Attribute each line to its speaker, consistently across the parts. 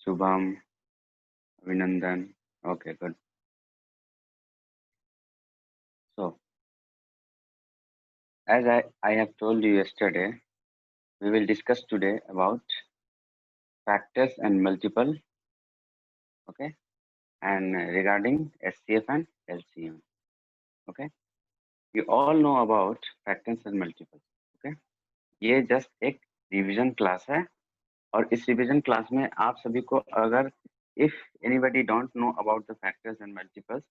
Speaker 1: Shubham, Vinandan. Okay, good. So, as I have told you yesterday, we will discuss today about factors and multiple, okay, and regarding SCF and LCM, okay. You all know about factors and multiples, okay. ये just एक revision class है और इस revision class में आप सभी को अगर if anybody don't know about the factors and multiples,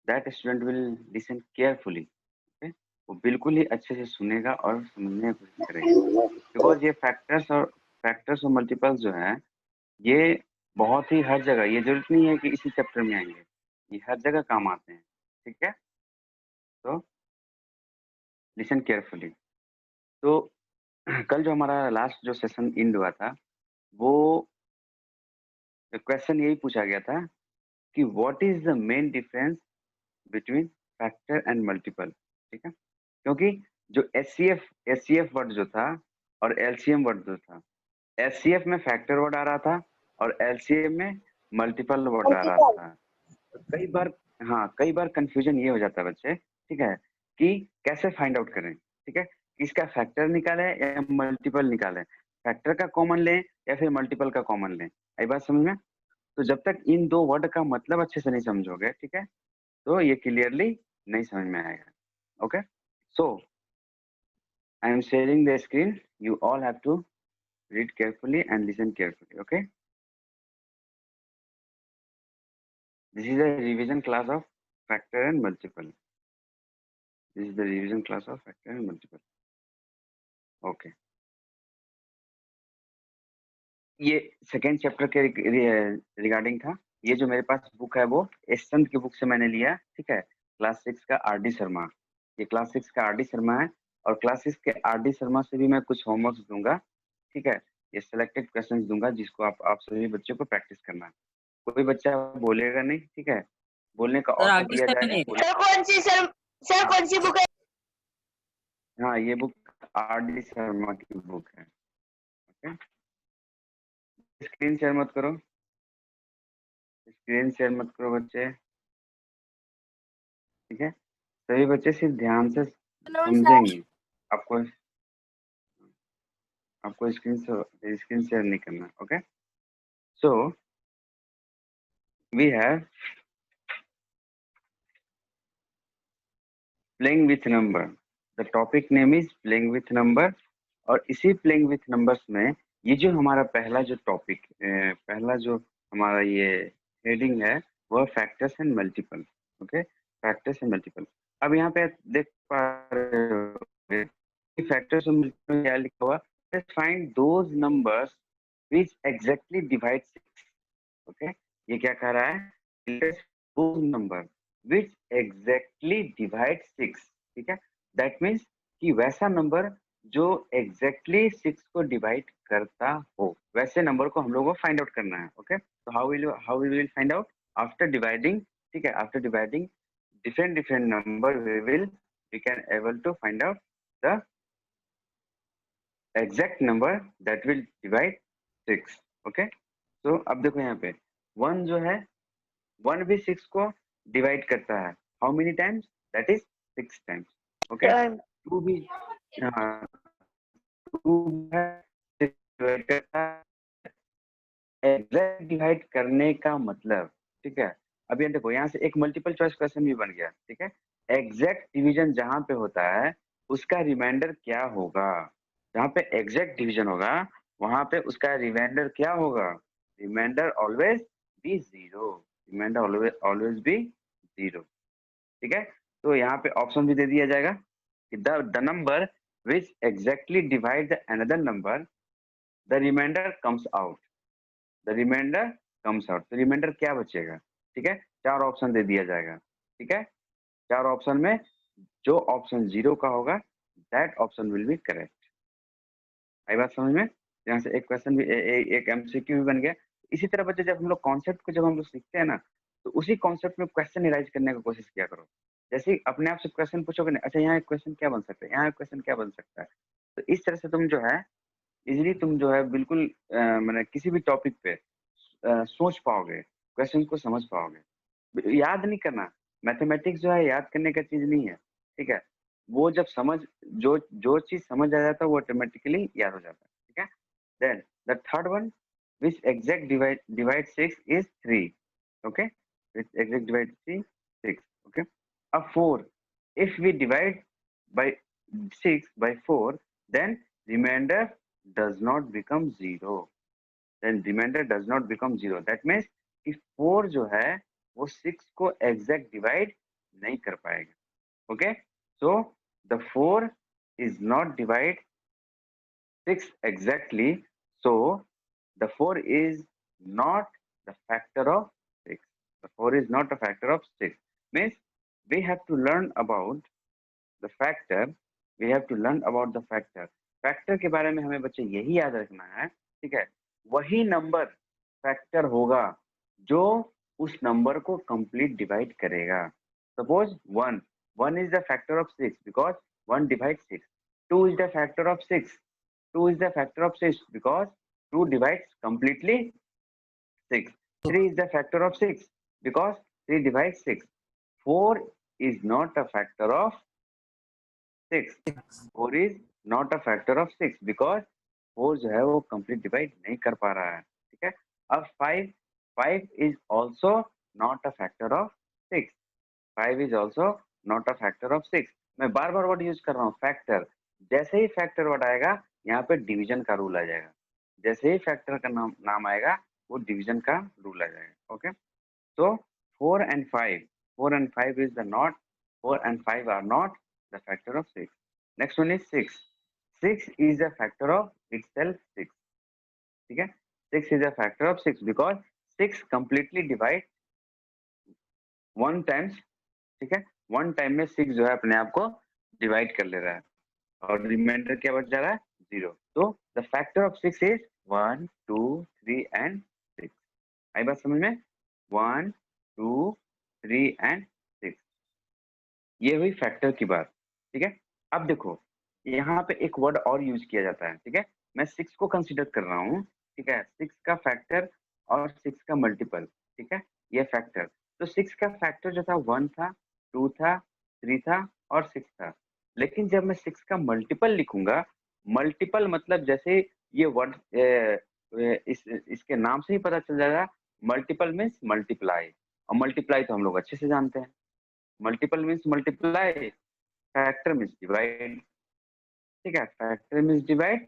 Speaker 1: that student will listen carefully, okay? वो बिल्कुल ही अच्छे से सुनेगा और समझने की कोशिश करेगा बिकॉज ये फैक्टर्स और मल्टीपल्स जो है ये बहुत ही हर जगह, ये जरूरत नहीं है कि इसी चैप्टर में आएंगे, ये हर जगह काम आते हैं, ठीक है। तो लिसन केयरफुली। तो कल जो हमारा लास्ट जो सेशन एंड हुआ था वो क्वेश्चन यही पूछा गया था कि what is the main difference between factor and multiple, ठीक है। क्योंकि जो एचसीएफ वर्ड जो था और एलसीएम वर्ड जो था, एचसीएफ में फैक्टर वर्ड आ रहा था और एलसीएम में मल्टीपल वर्ड आ रहा था। तो कई बार कंफ्यूजन ये हो जाता है बच्चे, ठीक है, कि कैसे फाइंड आउट करें, ठीक है, किसका फैक्टर निकाले या मल्टीपल निकाले, फैक्टर का कॉमन लें या फिर मल्टीपल का कॉमन लें। आई बात समझ में? तो जब तक इन दो वर्ड का मतलब अच्छे से नहीं समझोगे, ठीक है, तो ये क्लियरली नहीं समझ में आएगा, okay. So I am sharing the screen, you all have to read carefully and listen carefully, okay. This is a revision class of factor and multiple. This is the revision class of factor and multiple, okay. ये second chapter के regarding था। ये जो मेरे पास book है वो एसचंद की book से मैंने लिया, ठीक है, क्लास 6 का आरडी शर्मा। ये क्लास 6 का आरडी शर्मा है और क्लास 6 के आरडी शर्मा से भी मैं कुछ होमवर्क दूंगा, ठीक है। ये सिलेक्टेड क्वेश्चंस दूंगा जिसको आप सभी बच्चों को प्रैक्टिस करना है। कोई बच्चा बोलेगा नहीं, ठीक है, बोलने का
Speaker 2: सर
Speaker 1: अवसर
Speaker 2: आगे
Speaker 1: दिया
Speaker 2: सर
Speaker 1: जाएगा।
Speaker 2: नहीं
Speaker 3: सर कौन सी बुक है?
Speaker 1: हाँ, ये बुक आरडी शर्मा की बुक है, ओके। स्क्रीन शेयर मत करो, स्क्रीन शेयर मत करो बच्चे, ठीक है। सभी बच्चे सिर्फ ध्यान से समझेंगे, आपको स्क्रीन शेयर नहीं करना, okay. So we have playing with number, the topic name is playing with number. और इसी प्लेइंग विथ नंबर्स में ये जो हमारा पहला जो टॉपिक, पहला जो हमारा ये हेडिंग है वह factors and multiple, okay, factors and multiple. अब यहाँ पे देख पा रहे हो फैक्टर्स एंड मल्टीपल क्या लिखा हुआ, find those numbers which exactly divide 6, okay। ये क्या कह रहा है, those number which exactly divide 6, ठीक है। दैट मीन्स कि वैसा नंबर जो एग्जैक्टली 6 को डिवाइड करता हो, वैसे नंबर को हम लोगों को फाइंड आउट करना है, ओके। तो how we will find out after dividing, ठीक है, after dividing different number we can able to find out the exact number that will divide 6, okay। तो अब देखो यहाँ पे 1 जो है, 1 भी 6 को डिवाइड करता है, how many times, that is 6 times, okay. 2 भी, हाँ, 2 डिवाइड करता है, एग्जैक्ट डिवाइड करने का मतलब, ठीक है। अब ये देखो यहाँ से एक मल्टीपल चॉइस क्वेश्चन भी बन गया, ठीक है। एग्जैक्ट डिवीजन जहाँ पे होता है उसका रिमाइंडर क्या होगा, जहाँ पे एग्जैक्ट डिवीजन होगा वहां पे उसका रिमाइंडर क्या होगा, reminder always be 0, reminder always be 0, ठीक है। तो यहाँ पे ऑप्शन भी दे दिया जाएगा कि the number which exactly divide the another number, the reminder comes out, the reminder comes out. तो रिमाइंडर क्या बचेगा, ठीक है, 4 ऑप्शन दे दिया जाएगा, ठीक है। 4 ऑप्शन में जो ऑप्शन 0 का होगा that option will be correct. आई बात समझ में? यहाँ से एक क्वेश्चन भी एक एमसीक्यू भी बन गया। इसी तरह बच्चे जब हम लोग कॉन्सेप्ट को जब हम लोग सीखते हैं ना, तो उसी कॉन्सेप्ट में क्वेश्चन इराइज करने की कोशिश किया करो। जैसे ही अपने आप से क्वेश्चन पूछोगे ना, अच्छा यहाँ एक क्वेश्चन क्या बन सकता है, यहाँ एक क्वेश्चन क्या बन सकता है, तो इस तरह से तुम जो है इजिली तुम जो है बिल्कुल मैंने किसी भी टॉपिक पे सोच पाओगे, क्वेश्चन को समझ पाओगे। याद नहीं करना, मैथमेटिक्स जो है याद करने का चीज नहीं है, ठीक है। वो जब समझ जो जो चीज समझ आ जाता है वो ऑटोमेटिकली याद हो जाता है, ठीक है। Then the third one which exact divide 6 is 3, okay, which exact divide 3 6, okay. A 4, if we divide by 6 by 4, then remainder does not become 0, then remainder does not become 0, that means कि 4 जो है वो 6 को exact divide नहीं कर पाएगा, okay. So the 4 is not divide 6 exactly, so the 4 is not the factor of 6. The 4 is not a factor of 6. Means we have to learn about the factor. We have to learn about the factor. Factor के बारे में हमें बच्चे यही याद रखना है, ठीक है। वही नंबर फैक्टर होगा जो उस नंबर को कंप्लीट डिवाइड करेगा। Suppose 1 is the factor of 6 because 1 divides 6. 2 is the factor of 6. 2 is the factor of 6 because 2 divides completely 6. 3 is the factor of 6 because 3 divides 6. 4 is not a factor of 6. 4 is not a factor of 6 because 4 जो है वो complete divide नहीं कर पा रहा है, ठीक है। अब 5 is also not a factor of 6. 5 is also not a factor of 6. मैं बार बार वर्ड यूज कर रहा हूँ फैक्टर। जैसे ही फैक्टर वर्ड आएगा यहाँ पे डिवीजन का रूल आ जाएगा। जैसे ही फैक्टर का नाम आएगा वो डिवीजन का रूल आ जाएगा, okay. So 4 and 5 is the not, 4 and 5 are not the factor of 6. Next one is 6. 6 is a factor of itself 6, ठीक है। 6 is a factor of 6 because 6 completely divide 1 times, ठीक है। 1 टाइम में 6 जो है अपने आप को डिवाइड कर ले रहा है और रिमाइंडर क्या बच जा रहा है 0। तो the factor of 6 is 1 2 3 and 6। आई बात समझ में? 1 2 3 एंड 6, ये हुई फैक्टर की बात, ठीक है। अब देखो यहाँ पे एक वर्ड और यूज किया जाता है, ठीक है। मैं 6 को कंसीडर कर रहा हूँ, ठीक है। 6 का फैक्टर और 6 का मल्टीपल, ठीक है, ये फैक्टर। तो 6 का फैक्टर जो था 1 था, 2 था, 3 था और 6 था। लेकिन जब मैं 6 का मल्टीपल लिखूंगा, मल्टीपल मतलब जैसे ये वर्ड इसके नाम से ही पता चल जाएगा, मल्टीपल मीन्स मल्टीप्लाई, और मल्टीप्लाई तो हम लोग अच्छे से जानते हैं। Multiple means multiply, factor means divide, ठीक है। फैक्टर मीन्स डिवाइड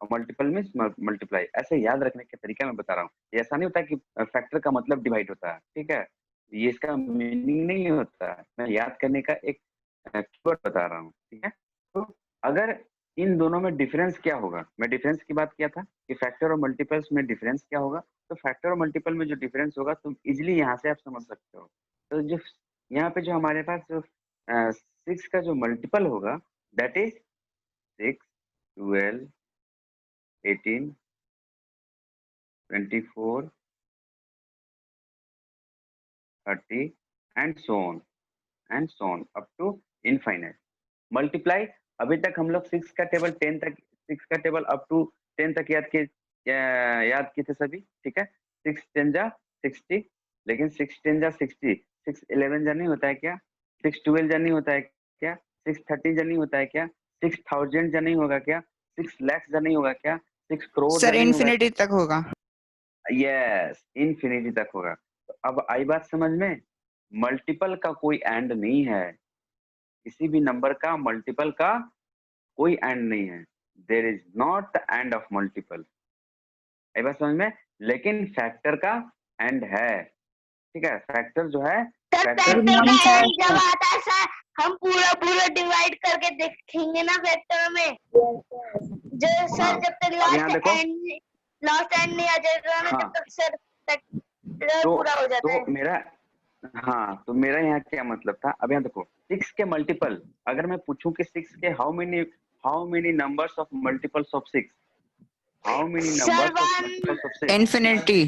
Speaker 1: और मल्टीपल मीन्स मल्टीप्लाई। ऐसे याद रखने का तरीका मैं बता रहा हूँ। ये ऐसा नहीं होता कि फैक्टर का मतलब डिवाइड होता है, ठीक है। ये इसका मीनिंग नहीं होता है, मैं याद करने का एक कीवर्ड बता रहा हूँ, ठीक है। तो अगर इन दोनों में डिफरेंस क्या होगा, मैं डिफरेंस की बात किया था कि फैक्टर और मल्टीपल्स में डिफरेंस क्या होगा। तो फैक्टर और मल्टीपल में जो डिफरेंस होगा तो इजिली यहाँ से आप समझ सकते हो। तो जो यहाँ पे जो हमारे पास जो 6 का जो मल्टीपल होगा that is 6 12 18 24 30 and so on up to infinite। Multiply अभी तक हम लोग 6 का टेबल 10 तक, 6 का टेबल अप टू 10 तक याद किए थे सभी, ठीक है। 6 10 जा 60, लेकिन 6 10 जा 60, 6 11 जा नहीं होता है क्या? 6 12 जा नहीं होता है क्या? 6 13 जा नहीं होता है क्या? 6000 जा नहीं होगा क्या? 6 लाख जा नहीं होगा क्या? 6 करोड़ जा
Speaker 2: सर
Speaker 1: नहीं होगा?
Speaker 2: इन्फिनिटी तक होगा।
Speaker 1: यस, इन्फिनिटी तक होगा। तो अब आई बात समझ में, मल्टीपल का कोई एंड नहीं है, किसी भी नंबर का मल्टीपल का कोई एंड नहीं है। There is not the end of multiple, आई बात समझ में। लेकिन फैक्टर का एंड है, ठीक है। फैक्टर जो है
Speaker 3: फैक्टर का एंड जब आता है सर, हम पूरा पूरा डिवाइड करके देखेंगे ना फैक्टर में, जो सर जब तक लास्ट एंड नहीं आ जाएगा ना, जब तक सर फैक्टर पूरा हो जाता है।
Speaker 1: मेरा तो मेरा यहाँ क्या मतलब था, अब यहाँ देखो 6 के मल्टीपल, अगर मैं पूछूं कि 6 के how many numbers of multiples of 6, how many numbers of multiples of 6?
Speaker 2: Infinity.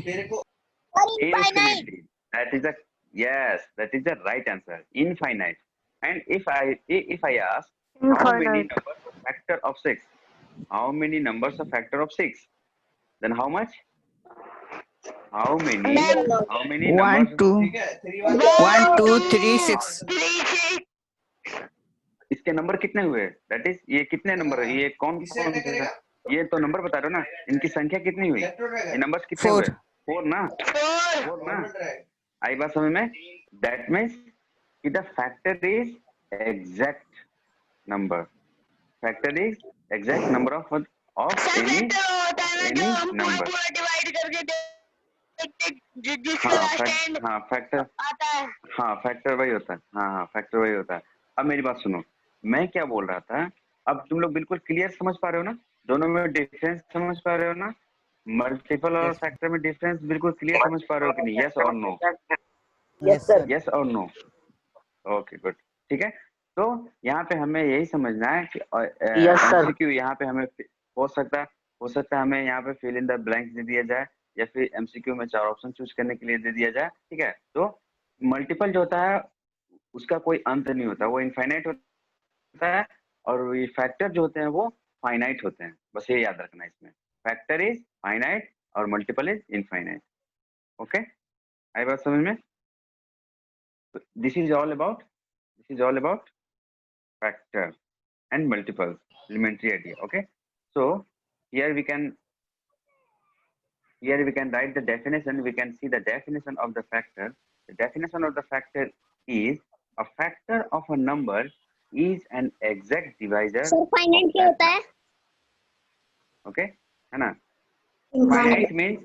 Speaker 3: Infinite.
Speaker 1: That is the right answer, infinite. And if I ask how many numbers of factor of 6, how many numbers of factor of 6, then how much? How many
Speaker 2: One,
Speaker 1: numbers?
Speaker 2: two, 1, 2, 3, 6.
Speaker 1: इसके number कितने हुए? That is ये कितने number है? ये कौन कौन से? ये तो नंबर बता रहे हो ना, इनकी संख्या कितनी हुई? ये नंबर्स कितने
Speaker 2: 4.
Speaker 1: हुए? 4 ना? 4 ना? आई बात समझ में? दैट मीन्स कि the factor is exact number. Factor is exact number of any number.
Speaker 3: Divide करके
Speaker 1: हाँ फैक्टर,
Speaker 3: आता है।
Speaker 1: हाँ फैक्टर वही होता है. हाँ फैक्टर वही होता है. अब मेरी बात सुनो, मैं क्या बोल रहा था, अब तुम लोग बिल्कुल क्लियर समझ पा रहे हो ना? दोनों में डिफरेंस समझ पा रहे हो ना? मल्टीपल और फैक्टर में डिफरेंस बिल्कुल क्लियर समझ पा रहे हो कि नहीं? यस और नो?
Speaker 2: Yes, sir.
Speaker 1: यस और नो? Okay good. ठीक है, तो यहाँ पे हमें यही समझना है कि
Speaker 2: Yes, sir.
Speaker 1: एमसीक्यू यहाँ पे हमें हो सकता है हमें यहाँ पे फिल इन द ब्लैंक्स दे दिया जाए, या फिर एमसीक्यू में 4 ऑप्शन चूज करने के लिए दे दिया जाए. ठीक है, तो मल्टीपल जो होता है उसका कोई अंत नहीं होता, वो इनफाइनाइट होता है, और ये फैक्टर जो होते हैं वो फाइनाइट होते हैं. बस ये याद रखना इसमें, फैक्टर इज फाइनाइट और मल्टीपल इज इनफाइनाइट. ओके, आई बात समझ में? This is all about factor and multiples, elementary idea. Okay, so here we can write the definition. We can see the definition of the factor. The definition of the factor is a factor of a number is an exact divisor.
Speaker 3: Sir finite क्या होता है?
Speaker 1: Okay, है ना? Finite means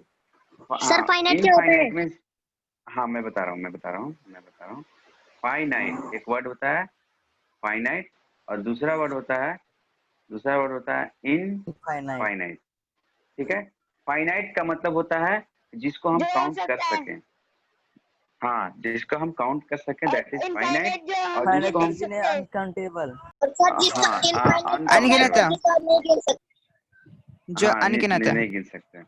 Speaker 3: sir finite क्या होता है?
Speaker 1: infinite means, हाँ मैं बता रहा हूँ. फाइनाइट एक वर्ड होता है फाइनाइट, और दूसरा वर्ड होता है इनफाइनाइट. ठीक है, फाइनाइट का मतलब होता है जिसको हम काउंट कर सकें. हाँ, जिसको हम काउंट कर सकें, दैट इज फाइनाइट. और जिसको हम
Speaker 2: अनकाउंटेबल.
Speaker 1: अनगिनत,
Speaker 2: जो अनगिनत है.
Speaker 1: नहीं गिन सकते,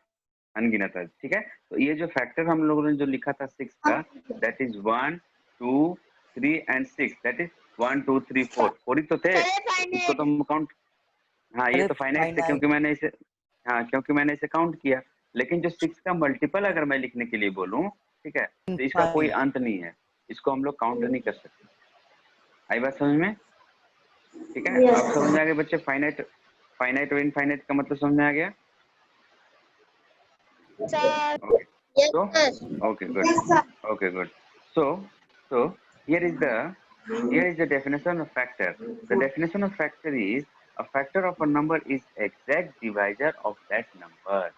Speaker 1: अनगिनत है. ठीक है, तो ये जो फैक्टर हम लोगों ने जो लिखा था 6 का, that is 1 2 3 and 6. That is 1 2 3 4. 4 ही तो थे, इसको तो हम काउंट. हाँ ये तो फाइनाइट थे क्योंकि मैंने इसे काउंट किया. लेकिन जो 6 का मल्टीपल अगर मैं लिखने के लिए बोलूं, ठीक है, तो इसका कोई अंत नहीं है, इसको हम लोग काउंट नहीं कर सकते. आई बात समझ में? ठीक है, आप समझ में आ गए बच्चे? फाइनाइट और इनफाइनाइट का मतलब समझ में आ गया? Okay, good. So here is the definition of factor. The definition of factor is a factor of a number is exact divisor of that number.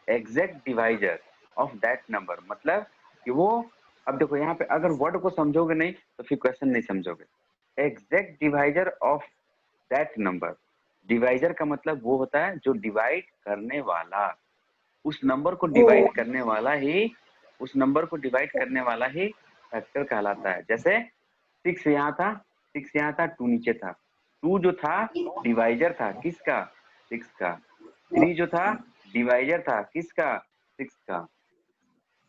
Speaker 1: Exact divisor of that number मतलब कि वो, अब देखो यहाँ पे अगर वर्ड को समझोगे नहीं तो फिर क्वेश्चन नहीं समझोगे. Exact divisor of that number. Divisor का मतलब वो होता है जो डिवाइड करने वाला, उस नंबर को डिवाइड करने वाला ही फैक्टर कहलाता है. जैसे 6 यहाँ था, 2 नीचे था. 2 जो था डिवाइजर था किसका? 6 का. 3 जो था डिवाइजर था किसका? 6 का.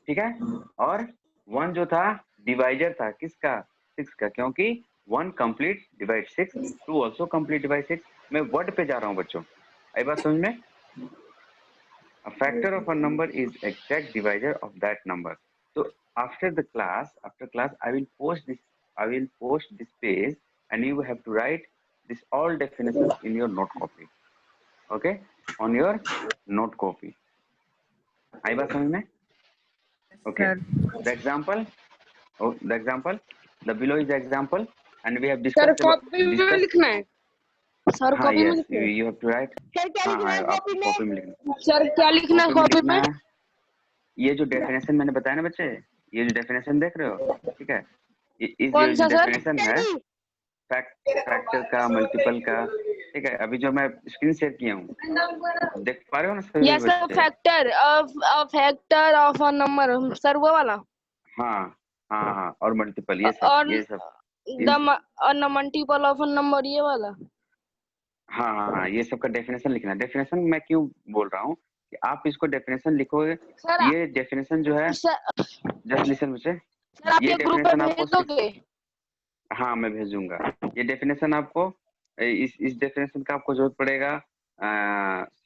Speaker 1: ठीक है, और 1 जो था डिवाइजर था किसका? 6 का, क्योंकि 1 complete divide 6, 2 also complete divide 6. मैं वर्ड पे जा रहा हूँ बच्चों, आई बात समझ में? A factor of a number is exact divisor of that number. So after class, I will post this page, and you have to write this all definitions in your note copy. Okay, on your note copy. आई बात समझ में? Okay. The example. The below is the example, and we have discussed.
Speaker 4: Sir copy में लिखना है. Sir
Speaker 1: हाँ
Speaker 4: copy में
Speaker 1: yes,
Speaker 4: लिखना है.
Speaker 1: you have to write.
Speaker 3: Sir क्या लिखना है
Speaker 1: आप
Speaker 3: कॉपी
Speaker 1: कॉपी
Speaker 3: में?
Speaker 1: में लिखना.
Speaker 4: सर क्या लिखना है कॉपी में?
Speaker 1: ये जो डेफिनेशन मैंने बताया ना बच्चे, ये जो डेफिनेशन देख रहे हो, ठीक है, इस
Speaker 4: कौन सा
Speaker 1: जो
Speaker 4: सर?
Speaker 1: डेफिनेशन है फैक्टर का, मल्टीपल का, ठीक है, अभी जो मैं स्क्रीन शेयर किया हूँ, देख पा रहे हो ना सभी
Speaker 4: यस सर,
Speaker 1: बच्चे?
Speaker 4: Factor of a number, sir वो वाला.
Speaker 1: हाँ, और मल्टीपल, ये सब
Speaker 4: the multiple of a number, ये वाला.
Speaker 1: हाँ, ये सब का डेफिनेशन लिखना है. डेफिनेशन मैं क्यों बोल रहा हूँ कि आप इसको डेफिनेशन लिखोगे.
Speaker 4: सर
Speaker 1: ये डेफिनेशन जो है, जस्ट लिसन मुझे,
Speaker 4: सर आप
Speaker 1: ये
Speaker 4: ग्रुप पे
Speaker 1: डेफिनेशन
Speaker 4: भेज दोगे?
Speaker 1: हाँ मैं भेजूंगा. ये डेफिनेशन आपको, इस डेफिनेशन का आपको जरूरत पड़ेगा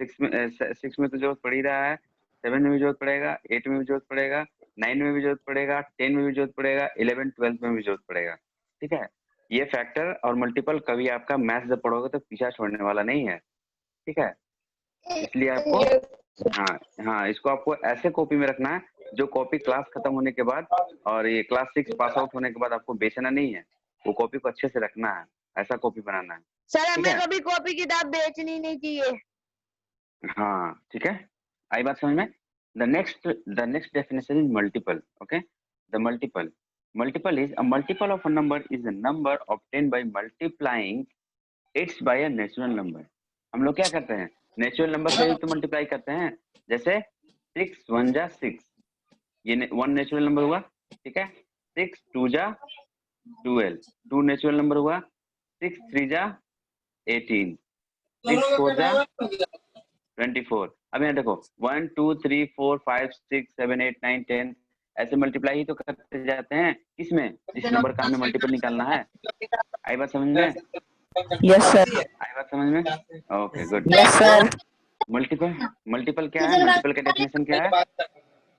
Speaker 1: 6 में तो जरूरत पड़ ही रहा है. 7 में भी जरूरत पड़ेगा, 8 में भी जरूरत पड़ेगा, 9 में भी जरूरत पड़ेगा, 10 में भी जरूरत पड़ेगा, 11 12 में भी जरूरत पड़ेगा। ठीक है, ये फैक्टर और मल्टीपल कभी आपका मैथ्स जब पढ़ोगे तो पीछा छोड़ने वाला नहीं है। ठीक है, इसलिए आपको हाँ इसको आपको ऐसे कॉपी में रखना है जो कॉपी क्लास खत्म होने के बाद और ये क्लास 6 पास आउट होने के बाद आपको बेचना नहीं है, वो कॉपी को अच्छे से रखना है, ऐसा कॉपी बनाना है।
Speaker 3: सर हमें कभी कॉपी किताब बेचनी नहीं चाहिए।
Speaker 1: हाँ ठीक है, आई बात समझ में। The next definition is multiple. Okay, the multiple is a multiple of a number is a number obtain by multiplying its by a natural number. हम लोग क्या करते हैं, नेचुरल नंबर से ही तो मल्टीप्लाई करते हैं। जैसे 6 1 जा 6, ये 1 नेचुरल नंबर हुआ। ठीक है, 6 2 जा 12, 2 नेचुरल नंबर हुआ। 6 3 जा 18, 6 4 जा 24। अब यहाँ देखो 1 2 3 4 5 6 7 8 9 10 ऐसे मल्टीप्लाई ही तो करते जाते हैं। किसमें, जिस नंबर का हमें मल्टीपल निकालना है। आई बात समझ में?
Speaker 2: Yes sir.
Speaker 1: आई बात समझ में? Okay good.
Speaker 2: Yes sir.
Speaker 1: Multiple क्या है, मल्टीपल का डेफिनेशन क्या है?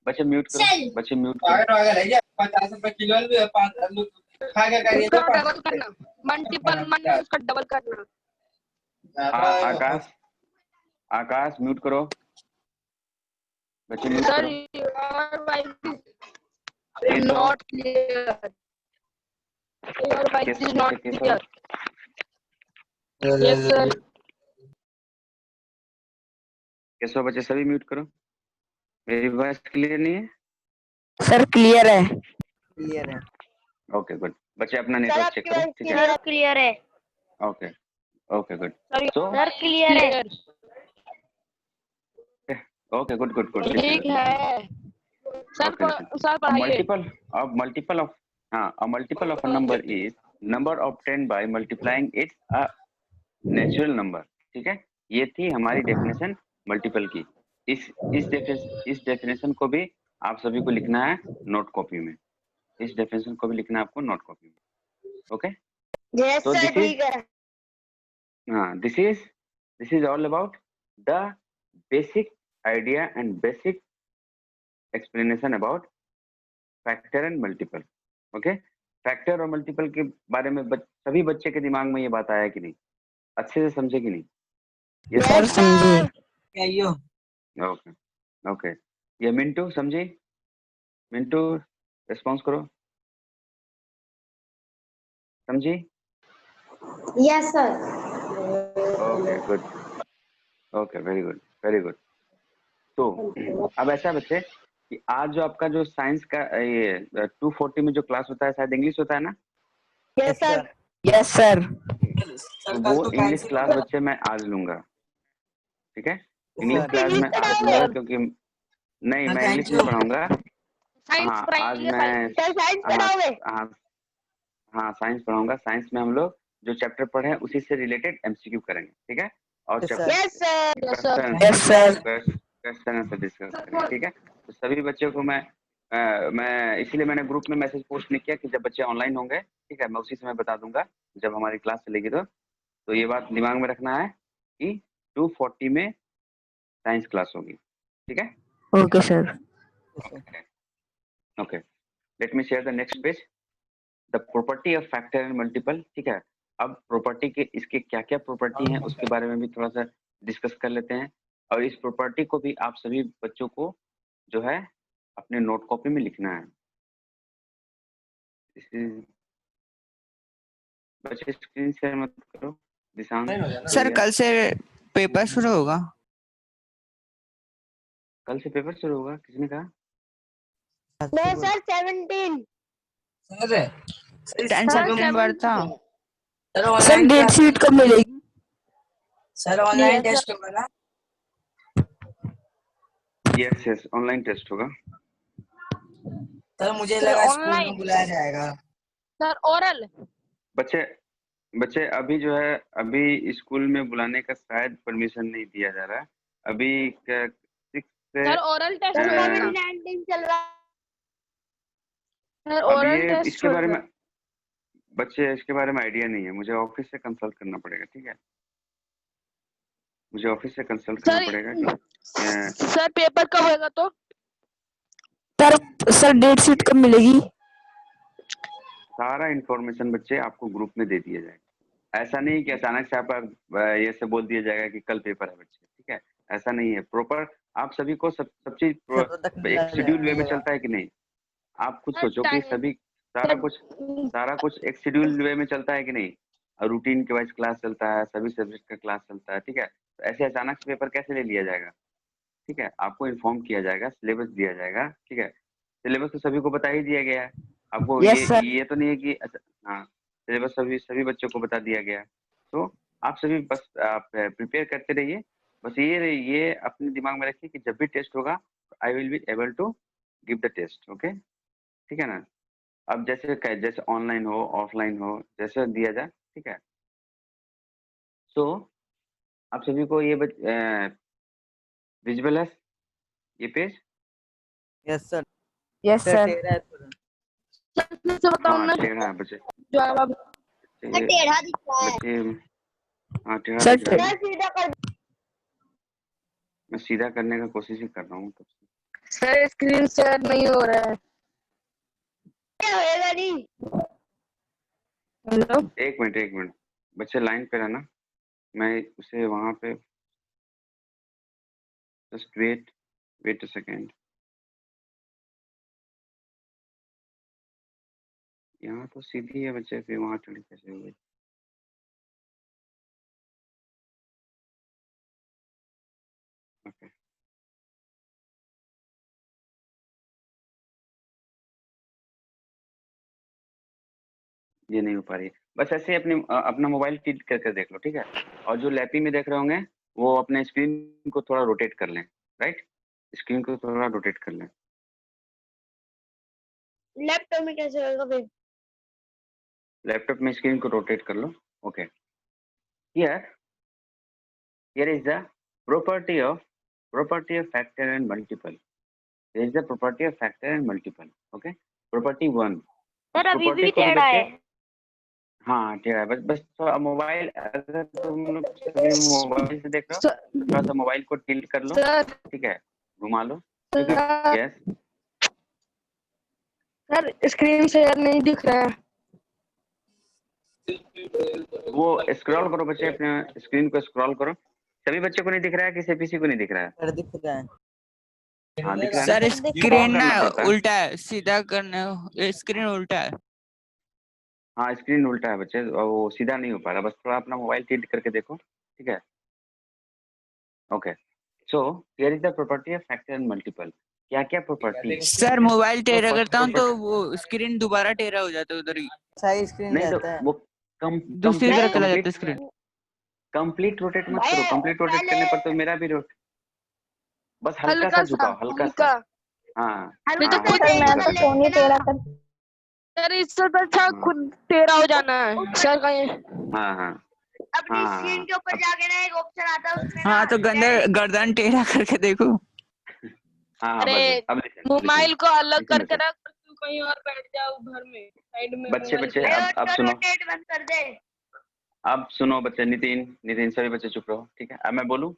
Speaker 1: बच्चे म्यूट करो, बच्चे म्यूट करो।
Speaker 4: उसका डबल करना, मल्टीपल माइनस उसका डबल करना।
Speaker 1: आकाश म्यूट करो, बच्चे म्यूट
Speaker 4: सर
Speaker 1: करो।
Speaker 4: Your voice is not clear, your voice is not clear. Yes sir.
Speaker 1: कैसे बच्चे सभी म्यूट करो, मेरी वॉइस क्लियर नहीं है?
Speaker 2: सर क्लियर है। क्लियर है।
Speaker 1: ओके गुड, बच्चे अपना नेटवर्क चेक करो। ठीक है,
Speaker 3: क्लियर है।
Speaker 1: Okay okay good.
Speaker 4: So
Speaker 3: sir clear है।
Speaker 1: Okay good good good.
Speaker 4: ठीक है सर, सर पढ़ाइए।
Speaker 1: A multiple of a number is number obtained by multiplying its a natural number। ठीक है, ये थी हमारी डेफिनेशन मल्टीपल की। इस डेफिनेशन को भी आप सभी को लिखना है नोट कॉपी में। इस डेफिनेशन को भी लिखना है आपको नोट कॉपी में। ओके,
Speaker 3: यस
Speaker 1: तो
Speaker 3: सर ठीक है।
Speaker 1: हाँ this is all about the basic idea and basic explanation about factor and multiple। Okay, factor और मल्टीपल के बारे में सभी बच्चे के दिमाग में ये बात आया कि नहीं, अच्छे से समझे कि नहीं?
Speaker 2: यस सर समझे।
Speaker 1: ओके ओके, ये मिंटू समझे? मिंटू रिस्पॉन्स करो, समझी?
Speaker 3: Yes sir.
Speaker 1: Okay good, okay very good very good. तो अब ऐसा बच्चे कि आज जो आपका जो साइंस का ये 240 में जो क्लास होता है शायद इंग्लिश होता है ना?
Speaker 3: Yes sir.
Speaker 2: Yes sir.
Speaker 1: तो वो इंग्लिश क्लास बच्चे मैं आज लूंगा। ठीक है, इंग्लिश क्लास में आज लूंगा क्योंकि नहीं मैं इंग्लिश नहीं पढ़ाऊंगा। हाँ आज मैं
Speaker 3: साइंस पढ़ाओगे?
Speaker 1: हाँ साइंस पढ़ाऊंगा। साइंस में हम लोग जो चैप्टर पढ़े हैं उसी से रिलेटेड एमसीक्यू करेंगे। ठीक है, और क्वेश्चन आंसर डिस्कस करेंगे। ठीक है, तो सभी बच्चों को मैं इसीलिए मैंने ग्रुप में मैसेज पोस्ट नहीं किया कि जब बच्चे ऑनलाइन होंगे, ठीक है, मैं उसी समय बता दूंगा जब हमारी क्लास चलेगी। तो ये बात दिमाग में रखना है कि 240 में साइंस क्लास होगी। ठीक है,
Speaker 2: okay sir.
Speaker 1: Okay, let me share the next page, the property of factor and multiple. ठीक है, अब प्रॉपर्टी के इसके क्या क्या प्रॉपर्टी हैं उसके बारे में भी थोड़ा सा डिस्कस कर लेते हैं। और इस प्रॉपर्टी को भी आप सभी बच्चों को जो है अपने नोट कॉपी में लिखना है। बच्चे स्क्रीन शेयर मत करो। दिशांत
Speaker 2: सर कल से पेपर शुरू होगा।
Speaker 1: कल से पेपर शुरू होगा, किसने कहा?
Speaker 3: नहीं सर 17
Speaker 2: सर 10 सितंबर था। सर डेट शीट कब मिलेगी?
Speaker 5: सर ऑनलाइन टेस्ट होगा ना?
Speaker 1: यस यस ऑनलाइन टेस्ट होगा।
Speaker 5: सर मुझे लगा स्कूल में बुलाया जाएगा।
Speaker 4: सर ओरल
Speaker 1: बच्चे अभी जो है अभी स्कूल में बुलाने का शायद परमिशन नहीं दिया जा रहा है अभी।
Speaker 4: सर ओरल टेस्ट
Speaker 3: कोविड-19 चल रहा है।
Speaker 4: सर
Speaker 1: अब
Speaker 4: ओरल
Speaker 1: ये
Speaker 4: टेस्ट
Speaker 1: इसके बारे में बच्चे इसके बारे में आइडिया नहीं है, मुझे ऑफिस से कंसल्ट करना पड़ेगा। ठीक है, मुझे ऑफिस से कंसल्ट करना
Speaker 4: सर
Speaker 1: पड़ेगा कि
Speaker 4: सर पेपर कब होगा तो?
Speaker 2: सर डेट शीट कब मिलेगी?
Speaker 1: सारा इन्फॉर्मेशन बच्चे आपको ग्रुप में दे दिया जाएगा। ऐसा नहीं कि अचानक से आप ये से बोल दिया जाएगा कि कल पेपर है बच्चे, ठीक है? ऐसा नहीं है। प्रॉपर आप सभी को सब चीज एक शेड्यूल वे में चलता है कि नहीं? आप खुद सोचो कि सभी सारा कुछ एक शेड्यूल वे में चलता है कि नहीं? रूटीन के वाइज क्लास चलता है, सभी सब्जेक्ट का क्लास चलता है, ठीक है? तो ऐसे अचानक से पेपर कैसे ले लिया जाएगा? ठीक है, आपको इन्फॉर्म किया जाएगा, सिलेबस दिया जाएगा, ठीक है? सिलेबस तो सभी को बता ही दिया गया है आपको।
Speaker 2: Yes, sir.
Speaker 1: ये तो नहीं है कि हाँ, सिलेबस सभी बच्चों को बता दिया गया है। तो आप सभी बस आप प्रिपेयर करते रहिए। बस ये अपने दिमाग में रखिए कि जब भी टेस्ट होगा I will be able to give the test. Okay, ठीक है ना? अब जैसे ऑनलाइन हो ऑफलाइन हो जैसे दिया जाए, ठीक है? सो आप सभी को ये विजुअल है ये page?
Speaker 5: Yes sir.
Speaker 2: Yes sir.
Speaker 4: Sir से बताओ
Speaker 1: हाँ
Speaker 4: ना
Speaker 1: टेढ़ा है बच्चे,
Speaker 4: जो आप
Speaker 3: टेढ़ा दिख रहा है।
Speaker 1: बच्चे हाँ टेढ़ा
Speaker 2: सर,
Speaker 1: दिख रहा है।
Speaker 3: सर सीधा कर
Speaker 1: मैं सीधा करने का कोशिश ही कर रहा हूँ तब से।
Speaker 4: सर स्क्रीन शेयर नहीं हो रहा है।
Speaker 3: होएगा नहीं।
Speaker 4: हेलो
Speaker 1: एक मिनट बच्चे लाइन पे रहना, मैं उसे वहां पे जस्ट वेट अ सेकेंड। यहाँ तो सीधी है बच्चे, फिर वहां टेढ़ी कैसे हो गई? ओके, ये नहीं हो पा रही है। बस ऐसे अपना मोबाइल टिल्ट करके देख लो, ठीक है? और जो लैपी में देख रहे होंगे वो अपने स्क्रीन को थोड़ा रोटेट कर लें, राइट? स्क्रीन को थोड़ा रोटेट कर लें।
Speaker 3: लैपटॉप में कैसे होगा फिर?
Speaker 1: लैपटॉप में स्क्रीन को रोटेट कर लो। Okay, here is the property of factor and multiple. There is the property of factor and multiple. Okay, property 1.
Speaker 3: Sir अभी
Speaker 1: property
Speaker 3: भी
Speaker 1: को
Speaker 3: टेढ़ा
Speaker 1: बच्चे
Speaker 3: है।
Speaker 1: हाँ टेढ़ा है। बस थोड़ा मोबाइल, अगर तुम लोग सभी मोबाइल से देख रहे हो थोड़ा सा मोबाइल को टिल्ट कर लो,
Speaker 4: सर
Speaker 1: ठीक है? घुमा लो, ठीक है? यस
Speaker 4: सर स्क्रीन शेयर नहीं दिख रहा है।
Speaker 1: वो स्क्रॉल करो बच्चे, अपने स्क्रीन को स्क्रॉल करो। सभी बच्चों को नहीं दिख रहा है? किसी को नहीं दिख रहा है?
Speaker 5: सर दिख रहा है।
Speaker 1: हाँ दिख रहा है
Speaker 2: सर
Speaker 1: ना?
Speaker 2: स्क्रीन ना
Speaker 1: करना पड़ता है।
Speaker 2: उल्टा है, सीधा करने स्क्रीन उल्टा है।
Speaker 1: हाँ स्क्रीन उल्टा है बच्चे, और वो सीधा नहीं हो पा रहा। बस थोड़ा अपना मोबाइल टिल्ट करके देखो, ठीक है? Okay, so here is the property of factor and multiple. क्या क्या प्रॉपर्टी?
Speaker 2: सर मोबाइल टेढ़ा
Speaker 1: फर्स्ट
Speaker 2: करता हूँ तो वो स्क्रीन दोबारा टेढ़ा हो जाता है उधर ही,
Speaker 5: सही स्क्रीन
Speaker 1: नहीं तो
Speaker 5: रहता है।
Speaker 1: वो
Speaker 2: दूसरी तरफ चला जाता है स्क्रीन।
Speaker 1: कंप्लीट रोटेट मत करो। कंप्लीट रोटेट करने पर तो मेरा भी बस हल्का सा झुकाओ, हल्का सा। हाँ
Speaker 3: हल्का
Speaker 1: हाँ,
Speaker 3: सा
Speaker 1: हल्का सा
Speaker 3: मैं तो फोन ही टेढ़ा कर।
Speaker 4: सर इससे तो अच्छा खुद टेढ़ा हो जाना है सर का ये।
Speaker 1: हाँ हाँ
Speaker 3: अपनी
Speaker 1: हाँ,
Speaker 3: स्क्रीन के ऊपर जाके ना एक ऑप्शन आता है उसमें
Speaker 2: हाँ तो गर्दन टेढ़ा करके देखो।
Speaker 1: हाँ
Speaker 4: अरे
Speaker 1: बस अब
Speaker 4: मोबाइल को अलग
Speaker 1: listen,
Speaker 4: करके
Speaker 1: listen.
Speaker 4: रख, तू कहीं और बैठ जाओ घर में साइड में।
Speaker 1: बच्चे
Speaker 4: मोबाइल
Speaker 1: बच्चे
Speaker 4: को-
Speaker 1: अब सुनो,
Speaker 3: रोटेट बंद कर दे।
Speaker 1: अब सुनो बच्चे। नितिन सभी बच्चे चुप रहो, ठीक है? अब मैं बोलूं?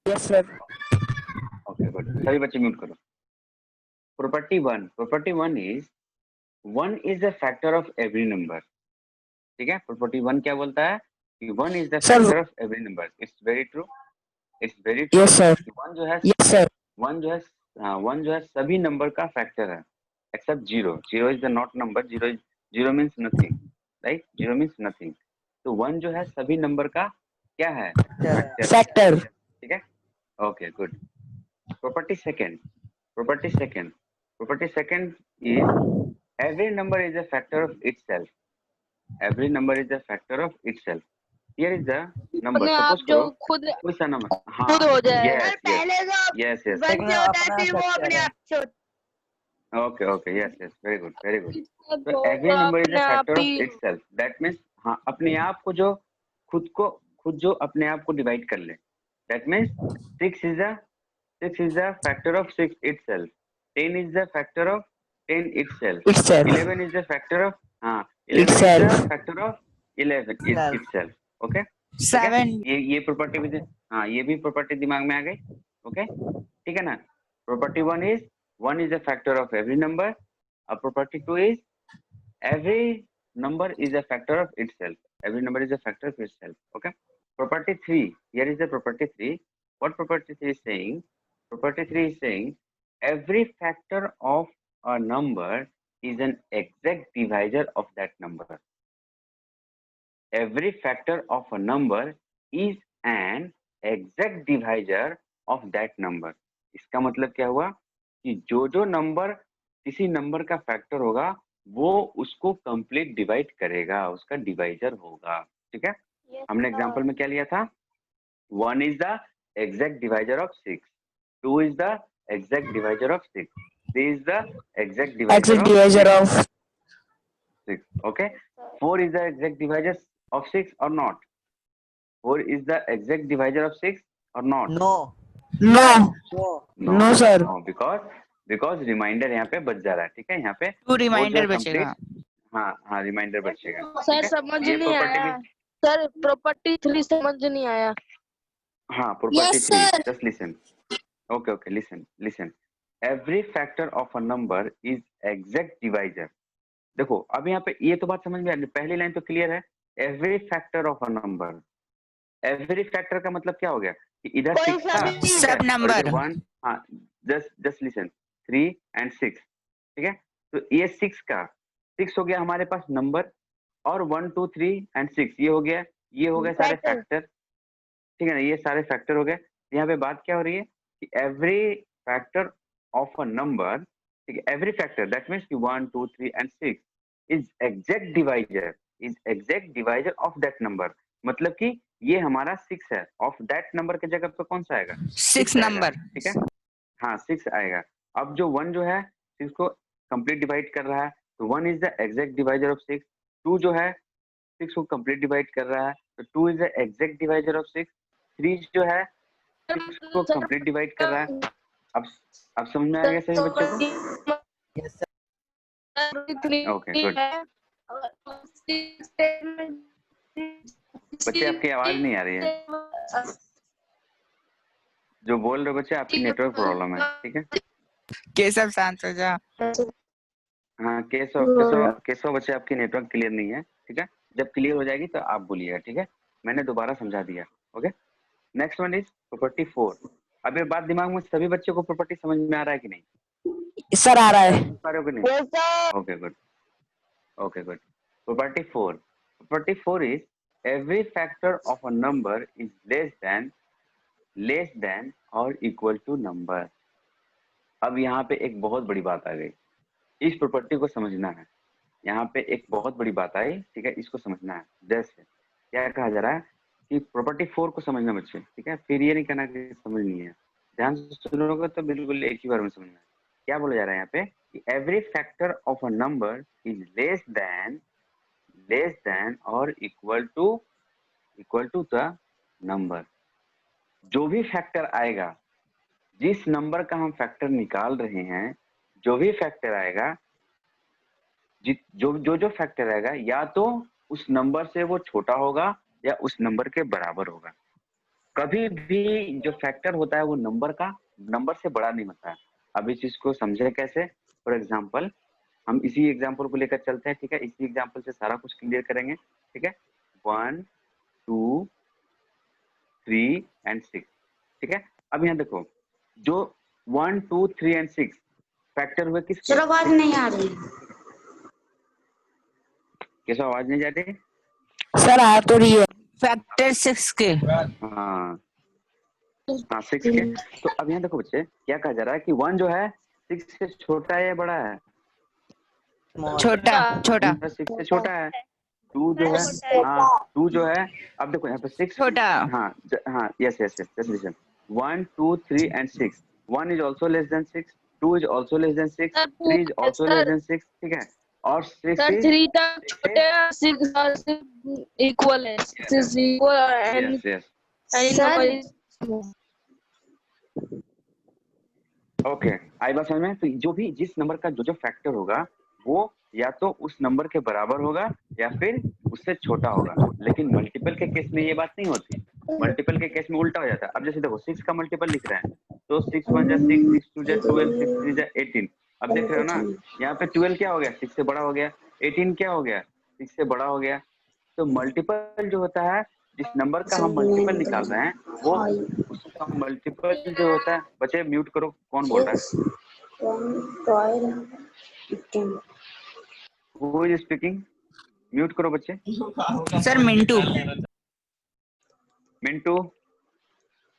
Speaker 2: Yes sir.
Speaker 1: ओके गुड, सभी बच्चे म्यूट करो। Property one is the factor of every number, ठीक है? प्रॉपर्टी 1 क्या बोलता है कि 1 is the
Speaker 2: Sir.
Speaker 1: Factor of every number. It's very true.
Speaker 2: Yes sir.
Speaker 1: One जो है
Speaker 2: यस सर।
Speaker 1: वन जो है सभी नंबर का फैक्टर है except zero is the not number. Zero means nothing, right? Zero means nothing. तो 1 जो है सभी नंबर का क्या है?
Speaker 2: फैक्टर।
Speaker 1: ठीक है, okay good. Property second is every number is a factor of itself. Here is the number.
Speaker 4: अपने आप
Speaker 1: Suppose
Speaker 4: जो
Speaker 1: करो
Speaker 4: खुद
Speaker 1: कोई सा नंबर, हाँ
Speaker 4: खुद हो जाए।
Speaker 1: yes
Speaker 3: पहले तो
Speaker 1: yes
Speaker 3: वन से होता है फिर वो अपने आप से होता
Speaker 1: okay yes very good. So
Speaker 4: तो
Speaker 1: every number is
Speaker 4: अपने
Speaker 1: a
Speaker 4: आप
Speaker 1: factor of
Speaker 4: he
Speaker 1: itself. That means हाँ अपने आप को जो खुद जो अपने आप को डिवाइड कर ले। That means 6 is the factor of 6 itself. 10 is the factor of 10 itself.
Speaker 2: Itself.
Speaker 1: 11 is the factor of 11 is the
Speaker 2: Itself.
Speaker 1: factor of 11 itself. Okay.
Speaker 2: 7.
Speaker 1: ये प्रॉपर्टी भी, हाँ ये भी प्रॉपर्टी दिमाग में आ गई। ओके ठीक है ना। Property 1 is a factor of every number. Property 2 is every number is a factor of itself. Every number is a factor of itself. Okay. Property 3. Here is the property 3. What property 3 is saying? Property 3 is saying every factor of a number is an exact divisor of that number. Every factor of a number is an exact divisor of that number. इसका मतलब क्या हुआ कि जो number किसी number का factor होगा वो उसको कंप्लीट डिवाइड करेगा, उसका डिवाइजर होगा। ठीक है। हमने एग्जांपल में क्या लिया था? 1 is the exact divisor of 6, 2 is the exact divisor of 6, 3 is the exact divisor of 6. Okay. 4 is the exact divisor of 6 or not? 4 is the exact divisor of 6 or not?
Speaker 5: No.
Speaker 2: No sir.
Speaker 1: No, because reminder यहाँ पे बच जा रहा है। ठीक है। यहाँ पे
Speaker 2: 2 रिमाइंडर बचेगा।
Speaker 1: हाँ रिमाइंडर बचेगा।
Speaker 4: सर समझ नहीं आया सर, प्रॉपर्टी 3 समझ नहीं आया।
Speaker 1: हाँ property 3 just listen. Okay listen. Every factor of a number is exact divisor. देखो अब यहाँ पे ये तो बात समझ में आ रही, पहली लाइन तो क्लियर है। Every factor of a number, every factor का मतलब क्या हो गया कि इधर 6 था,
Speaker 2: सब नंबर।
Speaker 1: 1, हाँ जस्ट लिसन 3 and 6। ठीक है। तो ये 6 का 6 हो गया हमारे पास नंबर, और 1 2 3 and 6 ये हो गया सारे फैक्टर। ठीक है ना, ये सारे फैक्टर हो गए। यहाँ पे बात क्या हो रही है कि every factor of a number, ठीक है, every factor that means 1 2 3 and 6 is exact divisor of that number. मतलब कि ये हमारा 6 है, ऑफ दैट नंबर के जगह पे कौन सा आएगा?
Speaker 2: 6 नंबर।
Speaker 1: ठीक है। हाँ 6 आएगा। अब जो 1 जो है 6 को कंप्लीट डिवाइड कर रहा है, तो 1 is the exact divisor of 6। 2 जो है 6 को कंप्लीट डिवाइड कर रहा है, तो 2 is the exact divisor of 6। 3 जो है 6 को कंप्लीट डिवाइड कर रहा है। अब समझ में आ गया सभी बच्चों को? Okay good. बच्चे आपकी आवाज नहीं आ रही है, जो बोल रहे बच्चे आपकी नेटवर्क प्रॉब्लम है। ठीक है।
Speaker 2: केशव शांत हो जा।
Speaker 1: हाँ केशव बच्चे आपकी नेटवर्क क्लियर नहीं है। ठीक है। जब क्लियर हो जाएगी तो आप बोलिएगा। ठीक है। मैंने दोबारा समझा दिया। Okay. Next one is property 4। अब ये बात दिमाग में सभी बच्चों को प्रॉपर्टी समझ में आ रहा है कि नहीं?
Speaker 2: सर आ रहा है।
Speaker 1: Okay good. Property 4. Property 4 is every factor of a number is less than or equal to number. अब यहाँ पे एक बहुत बड़ी बात आ गई, इस प्रॉपर्टी को समझना है। यहाँ पे एक बहुत बड़ी बात आई। ठीक है, इसको समझना है। जैसे क्या कहा जा रहा है कि प्रॉपर्टी 4 को समझना बच्चे। ठीक है। फिर ये नहीं कहना कि समझ नहीं है, ध्यान से सुनोगे तो बिल्कुल एक ही बार में समझना है। क्या बोला जा रहा है यहाँ पे कि every factor of a number is less than और इक्वल टू द नंबर। जो भी फैक्टर आएगा, जिस नंबर का हम फैक्टर निकाल रहे हैं, जो भी फैक्टर आएगा, जो फैक्टर आएगा, या तो उस नंबर से वो छोटा होगा या उस नंबर के बराबर होगा। कभी भी जो फैक्टर होता है वो नंबर से बड़ा नहीं होता है। अब इस चीज को समझे कैसे? फॉर एग्जाम्पल हम इसी एग्जाम्पल को लेकर चलते हैं। ठीक है। इसी एग्जाम्पल से सारा कुछ क्लियर करेंगे। ठीक है। 1 2 3 and 6। ठीक है। अब यहाँ देखो, जो 1 2 3 and 6 फैक्टर हुए किसके?
Speaker 6: सर आवाज नहीं आ रही।
Speaker 1: कैसे आवाज नहीं जाती?
Speaker 2: सर आ तो रही है। फैक्टर 6 के।
Speaker 1: हाँ 6 के। तो अब यहाँ देखो बच्चे, क्या कहा जा रहा है कि 1 जो है 6 से छोटा है या बड़ा है?
Speaker 2: छोटा।
Speaker 1: 6 से छोटा है। 2 जो है, हाँ 2 जो है, अब देखो यहाँ पे 6
Speaker 2: छोटा।
Speaker 1: हाँ yes listen 1 2 3 and 6। 1 is also less than 6, 2 is also less than 6, 3 is also less than 6। ठीक है। और 6
Speaker 4: सर 3 तक छोटे हैं, 6 इक्वल है। 6 is equal and
Speaker 1: okay I बात समझ में? तो जो भी जिस नंबर का जो फैक्टर होगा वो या तो उस नंबर के बराबर होगा या फिर उससे छोटा होगा। लेकिन मल्टीपल के केस में ये बात नहीं होती, मल्टीपल के केस में उल्टा हो जाता है। अब जैसे देखो 6 का मल्टीपल लिख रहे हैं तो 6 1 जा 6, 6 2 जा 12, 6 3 जा 18। अब देख रहे हो ना यहाँ पे 12 क्या हो गया, 6 से बड़ा हो गया, 18 क्या हो गया, 6 से बड़ा हो गया। तो मल्टीपल जो होता है, जिस नंबर का हम मल्टीपल निकाल रहे हैं वो उसका मल्टीपल जो होता है। बच्चे म्यूट करो, कौन बोल रहा है? Who is speaking? म्यूट करो बच्चे।
Speaker 2: सर मिंटू।
Speaker 1: मिंटू,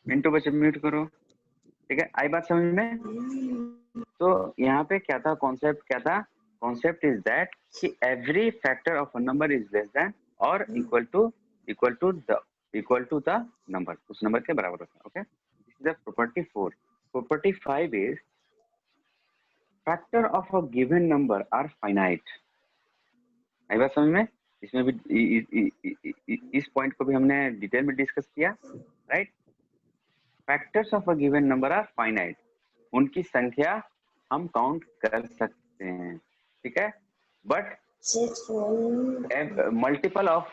Speaker 1: मिंटू बच्चे म्यूट करो। ठीक है, आई बात समझ में? तो यहाँ पे क्या था कॉन्सेप्ट, क्या था कॉन्सेप्ट इज दैट कि every factor of a number is less than और इक्वल टू द नंबर, उस नंबर के बराबर होता है। Okay, this is the property 4। Property 5 is factor of a given number are finite. आई बात समझ में? इसमें भी इस पॉइंट को भी हमने डिटेल में डिस्कस किया, right? Factors of a given number are finite, उनकी संख्या हम काउंट कर सकते हैं, ठीक है? But multiple of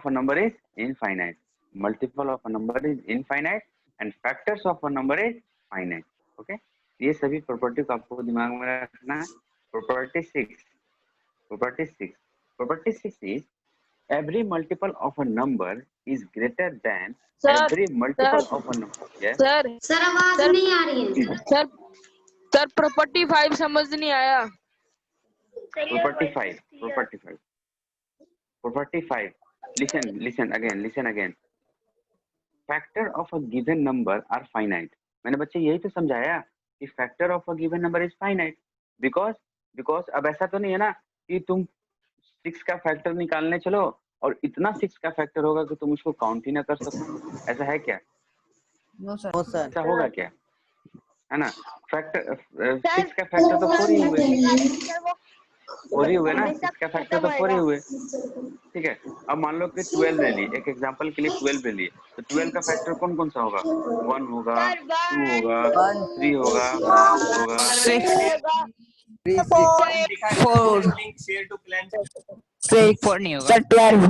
Speaker 1: a number is infinite, multiple of a number is infinite and factors of a number is finite. Okay, ये सभी प्रॉपर्टी को आपको दिमाग में रखना है। Property 6 is every multiple of a number is greater than every multiple of a number. Yes?
Speaker 4: Sir आवाज नहीं आ रही है सर। प्रॉपर्टी 5 समझ नहीं आया।
Speaker 1: Property 5. Listen again. Factor of a given number are finite. मैंने बच्चे यही तो समझाया कि factor of a given number is finite because अब ऐसा तो नहीं है ना कि तुम 6 का फैक्टर निकालने चलो और इतना 6 का फैक्टर होगा कि तुम उसको काउंट ही ना कर सको। ऐसा है क्या?
Speaker 5: No sir.
Speaker 1: ऐसा होगा क्या? है ना? फैक्टर 6 का फैक्टर तो 4 ही हुए ना, 6 का फैक्टर तो 4 ही हुए। ठीक है, अब मान लो कि 12 ले लिए, एक एग्जांपल के लिए 12 ले लिए, तो 12 का फैक्टर कौन कौन सा होगा? 1 होगा, 2 होगा, 3 होगा, 4 होगा,
Speaker 2: 4 नहीं होगा सर। 12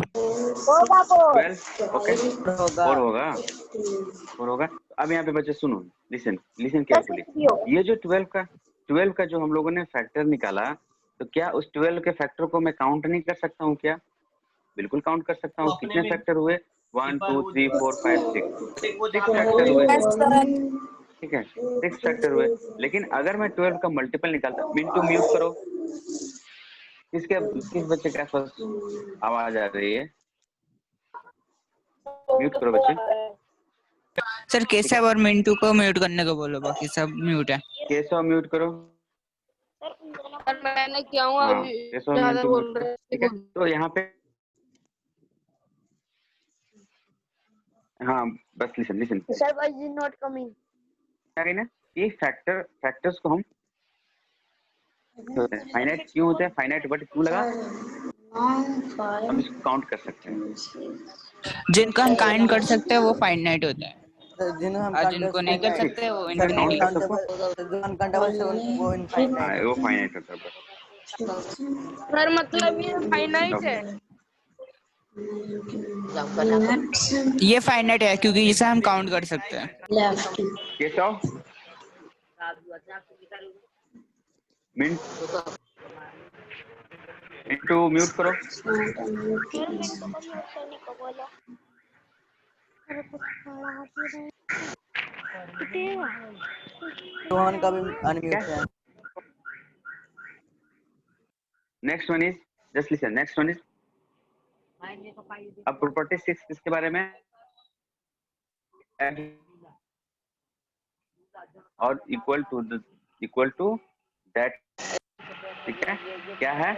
Speaker 1: ओके, 4 होगा। अब यहाँ पे बच्चे सुनो, लिसन केयरफुली। ये जो 12 का जो हम लोगों ने फैक्टर निकाला, तो क्या उस 12 के फैक्टर को मैं काउंट नहीं कर सकता हूँ क्या? बिल्कुल काउंट कर सकता हूँ। कितने फैक्टर हुए? 1 2 3 4 5 6 फैक्टर हुए, ठीक है, 6 फैक्टर हुए। लेकिन अगर मैं 12 का मल्टीपल निकालता, मिंटू म्यूट करो। किस बच्चे के आसपास आवाज आ रही है? म्यूट करो बच्चे।
Speaker 2: सर केशव और मिंटू को म्यूट करने को बोलो, बाकी सब म्यूट है।
Speaker 1: केशव म्यूट करो।
Speaker 4: सर मैंने क्या हूँ
Speaker 1: हाँ,
Speaker 4: अभी
Speaker 1: केशव
Speaker 4: ज्यादा
Speaker 1: मिंटू
Speaker 4: बोल
Speaker 1: म्यूट करो,
Speaker 4: रहे
Speaker 1: ठीक है? तो यहाँ पे हाँ, बस listen.
Speaker 3: Sir why is not coming?
Speaker 1: क्या कहना? ये फैक्टर्स को हम फाइनाइट क्यों होते हैं? फाइनाइट वर्ड क्यों लगा? हम इसको काउंट कर सकते हैं।
Speaker 2: जिनको हम काउंट कर सकते हैं वो फाइनाइट होता है,
Speaker 5: जिन्हें हम
Speaker 2: और जिनको नहीं कर सकते वो इनफाइनाइट होता
Speaker 1: है। वो फाइनाइट होता है।
Speaker 4: सर मतलब ये फाइनाइट है।
Speaker 2: ये फाइनाइट है क्योंकि इसे हम काउंट कर सकते हैं।
Speaker 1: केशव मिंटू म्यूट करो।
Speaker 5: रोहन का भी अनम्यूट है।
Speaker 1: Next one is, just listen, next one is, अब प्रॉपर्टी 6 किसके बारे में? और इक्वल टू दैट, ठीक है? क्या है?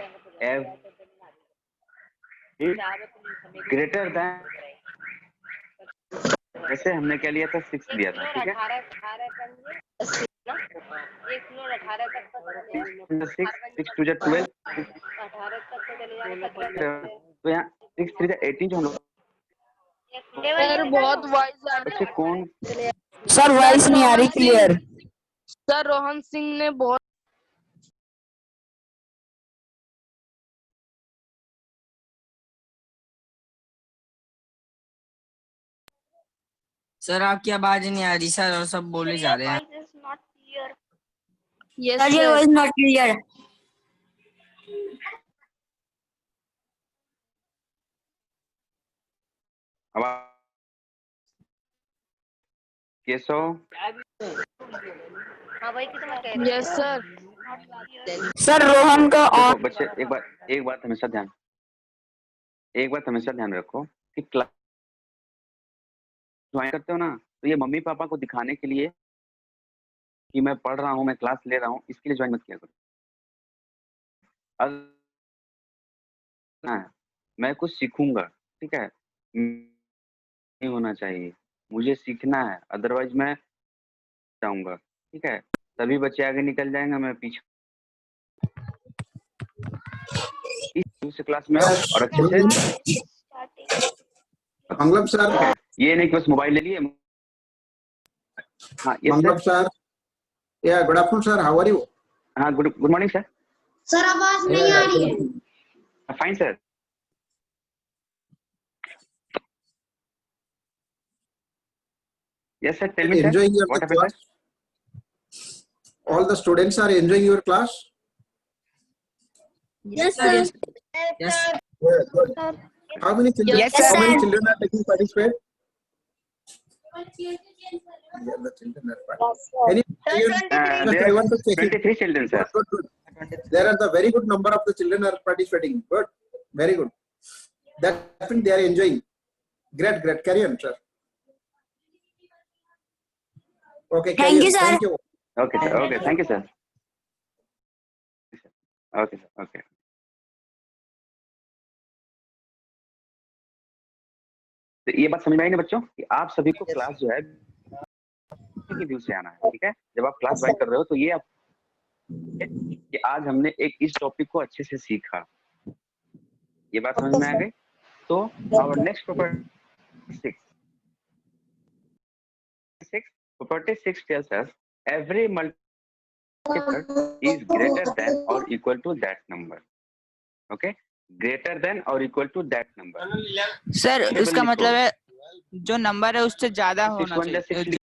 Speaker 1: ग्रेटर देन, जैसे हमने क्या लिया था? 6 लिया था, ठीक है? 6 2 जा 12, तो यहाँ 6 3 जा 18 जो हम लोग
Speaker 4: सर बहुत वाइज आ
Speaker 1: बच्चे कौन?
Speaker 2: सर वॉइस नहीं आ रही क्लियर।
Speaker 4: सर रोहन सिंह ने बहुत
Speaker 5: सर आपकी आवाज नहीं आ रही सर, और सब बोले जा रहे हैं।
Speaker 4: Yes,
Speaker 3: Sir, your
Speaker 4: sir.
Speaker 3: voice not clear.
Speaker 1: अब Keshav,
Speaker 4: Yes, sir.
Speaker 3: Sir, Rohan का
Speaker 1: देखो बच्चे, एक बात हमेशा ध्यान रखो कि क्लास ज्वाइन करते हो ना, तो ये मम्मी पापा को दिखाने के लिए कि मैं पढ़ रहा हूँ, मैं क्लास ले रहा हूँ, इसके लिए ज्वाइन मत किया करो। मैं कुछ सीखूंगा, ठीक है, नहीं होना चाहिए, मुझे सीखना है, अदरवाइज मैं जाऊंगा, ठीक है। सभी बच्चे आगे निकल जाएंगे, मैं पीछे। इस क्लास में आओ और अच्छे से,
Speaker 6: मंगलम सर,
Speaker 1: ये नहीं कि बस मोबाइल ले लिए। हाँ, यस
Speaker 6: मंगलम सर, या good afternoon sir, how are you?
Speaker 1: हाँ, गुड मॉर्निंग सर।
Speaker 3: सर आवाज नहीं आ रही है।
Speaker 1: Fine sir. Yes sir, tell me sir,
Speaker 6: Enjoying your
Speaker 1: what happened
Speaker 6: class?
Speaker 1: sir?
Speaker 6: All the students are enjoying your class?
Speaker 3: Yes, sir.
Speaker 5: Yes.
Speaker 6: Good, good. How many children?
Speaker 2: Yes, sir.
Speaker 6: How many children are taking participate? Yeah, the children are participating. Any children?
Speaker 1: There
Speaker 6: I
Speaker 1: are
Speaker 6: want to check it.
Speaker 1: 23 children sir.
Speaker 6: Good, good, good. There are the very good number of the children are participating. Good, very good. That means they are enjoying. Great, great. Carry on, sir. Okay, carry
Speaker 3: Thank
Speaker 6: on.
Speaker 3: you, sir.
Speaker 6: Thank you.
Speaker 1: Okay sir, okay, thank you sir. Okay sir, okay. तो ये बात समझ में आई ना बच्चों कि आप सभी को क्लास जो है के व्यू से आना है, ठीक है। जब आप क्लास ज्वाइन कर रहे हो तो ये आप कि आज हमने एक इस टॉपिक को अच्छे से सीखा, ये बात समझ में आ गई। तो our next property 6 tells us every multiple is greater than or equal to that number. Okay, greater than or equal to that number.
Speaker 2: Sir इसका मतलब है जो नंबर है उससे ज्यादा होना
Speaker 1: 6 1
Speaker 2: चाहिए,